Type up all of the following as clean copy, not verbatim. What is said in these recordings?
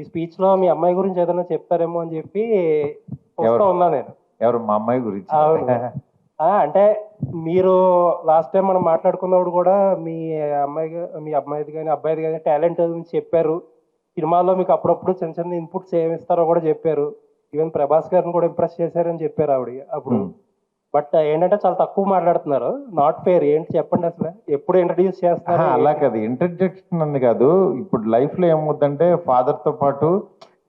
ఈ స్పీచ్ లో మీ అమ్మాయి గురించి ఏదైనా చెప్తారేమో అని చెప్పి వస్తా ఉన్నా నేను. ఎవరు మా అమ్మాయి గురించి? అవును. అంటే మీరు లాస్ట్ టైం మనం మాట్లాడుకున్నప్పుడు కూడా మీ అమ్మాయిది కానీ అబ్బాయిది కానీ టాలెంట్ గురించి చెప్పారు. సినిమాలో మీకు అప్పుడప్పుడు చిన్న చిన్న ఇన్పుట్స్ ఏమి ఇస్తారో కూడా చెప్పారు. ఈవెన్ ప్రభాస్ గారిని కూడా ఇంప్రెస్ చేశారని చెప్పారు ఆవిడ అప్పుడు. బట్ ఏంటంటే చాలా తక్కువ మాట్లాడుతున్నారు. Not fair. ఏంటి చెప్పండి అసలు, ఎప్పుడు ఇంట్రడ్యూస్ చేస్తున్నారు? అలా కాదు, ఇంట్రడక్షన్ అని కాదు. ఇప్పుడు లైఫ్ లో ఏమవుతుందంటే ఫాదర్ తో పాటు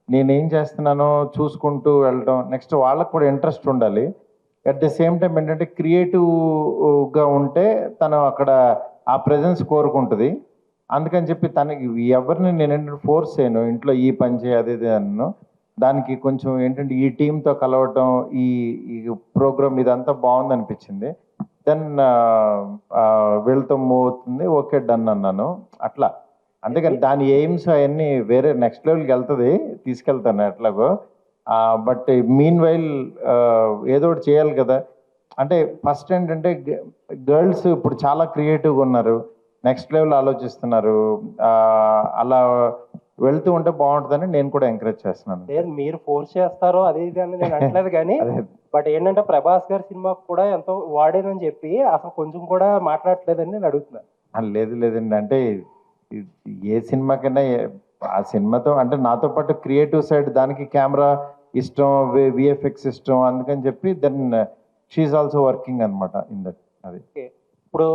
నేనేం చేస్తున్నానో చూసుకుంటూ వెళ్ళడం, నెక్స్ట్ వాళ్ళకు కూడా ఇంట్రెస్ట్ ఉండాలి. అట్ ది సేమ్ టైం ఏంటంటే క్రియేటివ్గా ఉంటే తను అక్కడ ఆ ప్రెజెన్స్ కోరుకుంటుంది. అందుకని చెప్పి తనకి ఎవరిని నేను ఏంటంటే ఫోర్స్ చేయను, ఇంట్లో ఈ పని చేయి అది ఇది అన్ను. దానికి కొంచెం ఏంటంటే ఈ టీంతో కలవటం, ఈ ఈ ప్రోగ్రామ్ ఇదంతా బాగుంది అనిపించింది. దెన్ వీళ్ళతో మూవ్ అవుతుంది, ఓకే డన్ అన్నాను అట్లా. అందుకని దాని ఎయిమ్స్ అవన్నీ వేరే నెక్స్ట్ లెవెల్కి వెళ్తుంది, తీసుకెళ్తాను ఎట్లాగో. బట్ మీన్ వైల్ ఏదో ఒకటి చేయాలి కదా. అంటే ఫస్ట్ ఏంటంటే గర్ల్స్ ఇప్పుడు చాలా క్రియేటివ్గా ఉన్నారు, నెక్స్ట్ లెవెల్ ఆలోచిస్తున్నారు. అలా వెళ్తూ ఉంటే బాగుంటుందని నేను కూడా ఎంకరేజ్ చేస్తున్నాను. లేదు మీరు ఫోర్స్ చేస్తారో అది ఇది అని నేను అనట్లేదు కానీ బట్ ఏంటంటే ప్రభాస్ గారి సినిమా కూడా ఎంతో వాడేదని చెప్పి అసలు కొంచెం కూడా మాట్లాడట్లేదని నేను అడుగుతున్నాను. లేదు లేదండి, అంటే ఏ సినిమాకైనా ఆ సినిమాతో అంటే నాతో పాటు క్రియేటివ్ సైడ్ దానికి కెమెరా ఇష్టం, విఎఫ్ఎక్స్ ఇష్టం, అందుకని చెప్పి దెన్ షీఈ్ ఆల్సో వర్కింగ్ అనమాట ఇన్ దట్. అది ఇప్పుడు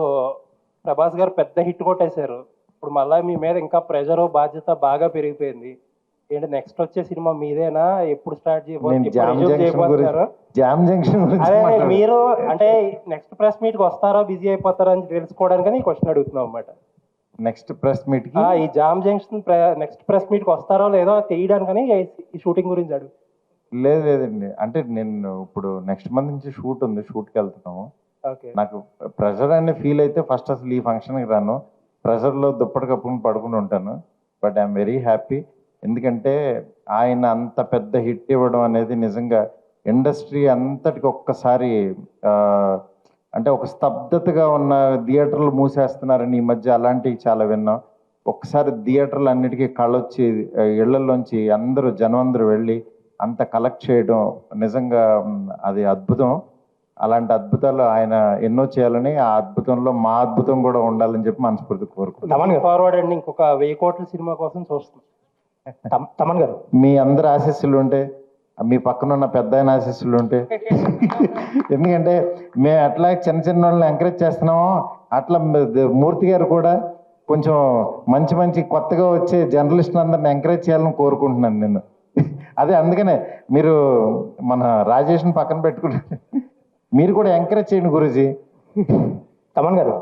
ప్రభాస్ గారు పెద్ద హిట్ కొట్టేశారు. ఇప్పుడు మళ్ళీ మీ మీద ఇంకా ప్రెషర్ బాధ్యత బాగా పెరిగిపోయింది. ఏంటి నెక్స్ట్ వచ్చే సినిమా మీదేనా? ఎప్పుడు స్టార్ట్ చేయబోతున్నారు? జామ్ జంక్షన్ అదే మీరు అంటే నెక్స్ట్ ప్రెస్ మీట్ కి వస్తారా, బిజీ అయిపోతారా అని తెలుసుకోవడానికి ఈ క్వశ్చన్ అడుగుతున్నాం అన్నమాట. నెక్స్ట్ ప్రెస్ మీట్ కి ఈ jam junction next press meet కి వస్తారో లేదో తెలియడానికని ఈ షూటింగ్ గురించి అడుగు. లేదండి, అంటే నేను ఇప్పుడు నెక్స్ట్ మంత్ నుంచి షూట్ ఉంది, షూట్కి వెళ్తున్నాము. ఓకే. నాకు ప్రెషర్ అనే ఫీల్ అయితే ఫస్ట్ అసలు ఈ ఫంక్షన్కి రాను, ప్రెషర్లో దుప్పటి కప్పుకుని పడుకుని ఉంటాను. బట్ ఐఎమ్ వెరీ హ్యాపీ, ఎందుకంటే ఆయన అంత పెద్ద హిట్ ఇవ్వడం అనేది నిజంగా ఇండస్ట్రీ అంతటికి ఒక్కసారి అంటే ఒక స్తబ్దతగా ఉన్న థియేటర్లు మూసేస్తున్నారని ఈ మధ్య అలాంటివి చాలా విన్నాం. ఒక్కసారి థియేటర్లు అన్నిటికీ కళ్ళొచ్చి ఇళ్లలోంచి జనం అందరూ వెళ్ళి అంత కలెక్ట్ చేయడం నిజంగా అది అద్భుతం. అలాంటి అద్భుతాలు ఆయన ఎన్నో చేయాలని, ఆ అద్భుతంలో మా అద్భుతం కూడా ఉండాలని చెప్పి మనస్ఫూర్తి కోరుకుంటున్నాను. ఫార్వర్డ్ అండి, ఇంకొక 1000 కోట్ల సినిమా కోసం చూస్తున్నాం. తమన్ గారు, మీ అందరి ఆశీస్సులు ఉంటే, మీ పక్కన ఉన్న పెద్ద ఆయన ఆశీస్సులు ఉంటే, ఎందుకంటే మేము ఎట్లా చిన్న చిన్న వాళ్ళని ఎంకరేజ్ చేస్తున్నామో అట్లా మూర్తి గారు కూడా కొంచెం మంచి మంచి కొత్తగా వచ్చే జర్నలిస్టులు అందరిని ఎంకరేజ్ చేయాలని కోరుకుంటున్నాను నేను. అదే అందుకనే మీరు మన రాజేష్ని పక్కన పెట్టుకుంటే మీరు కూడా ఎంకరేజ్ చేయండి గురూజీ. తమన్ గారు.